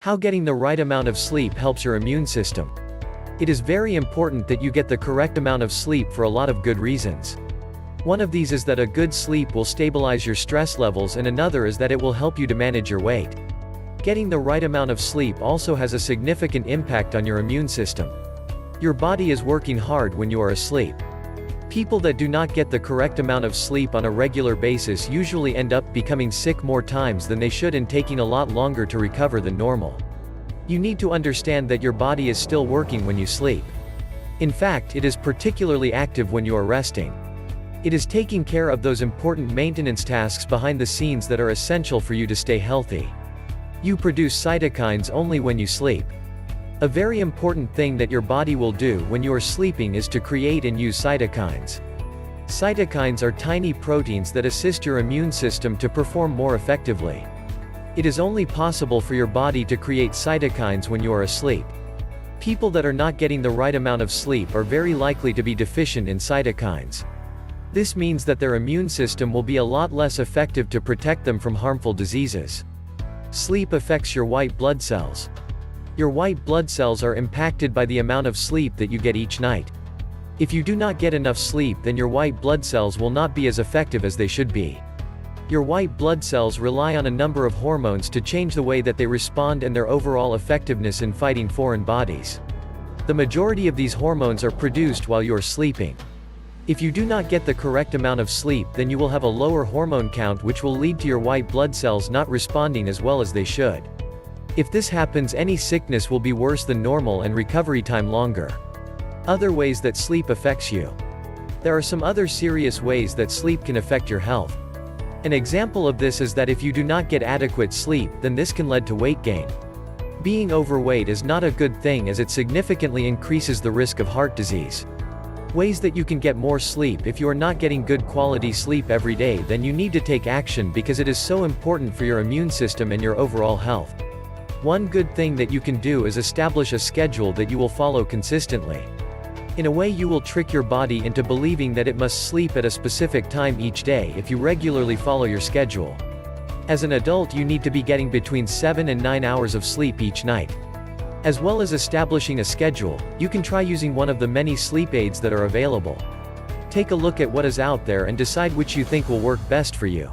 How getting the right amount of sleep helps your immune system. It is very important that you get the correct amount of sleep for a lot of good reasons. One of these is that a good sleep will stabilize your stress levels, and another is that it will help you to manage your weight. Getting the right amount of sleep also has a significant impact on your immune system. Your body is working hard when you are asleep. People that do not get the correct amount of sleep on a regular basis usually end up becoming sick more times than they should and taking a lot longer to recover than normal. You need to understand that your body is still working when you sleep. In fact, it is particularly active when you are resting. It is taking care of those important maintenance tasks behind the scenes that are essential for you to stay healthy. You produce cytokines only when you sleep. A very important thing that your body will do when you are sleeping is to create and use cytokines. Cytokines are tiny proteins that assist your immune system to perform more effectively. It is only possible for your body to create cytokines when you are asleep. People that are not getting the right amount of sleep are very likely to be deficient in cytokines. This means that their immune system will be a lot less effective to protect them from harmful diseases. Sleep affects your white blood cells. Your white blood cells are impacted by the amount of sleep that you get each night. If you do not get enough sleep, then your white blood cells will not be as effective as they should be. Your white blood cells rely on a number of hormones to change the way that they respond and their overall effectiveness in fighting foreign bodies. The majority of these hormones are produced while you are sleeping. If you do not get the correct amount of sleep, then you will have a lower hormone count, which will lead to your white blood cells not responding as well as they should. If this happens, any sickness will be worse than normal and recovery time longer. Other ways that sleep affects you. There are some other serious ways that sleep can affect your health. An example of this is that if you do not get adequate sleep, then this can lead to weight gain. Being overweight is not a good thing, as it significantly increases the risk of heart disease. Ways that you can get more sleep. If you are not getting good quality sleep every day, then you need to take action, because it is so important for your immune system and your overall health. One good thing that you can do is establish a schedule that you will follow consistently. In a way, you will trick your body into believing that it must sleep at a specific time each day if you regularly follow your schedule. As an adult, you need to be getting between 7 and 9 hours of sleep each night. As well as establishing a schedule, you can try using one of the many sleep aids that are available. Take a look at what is out there and decide which you think will work best for you.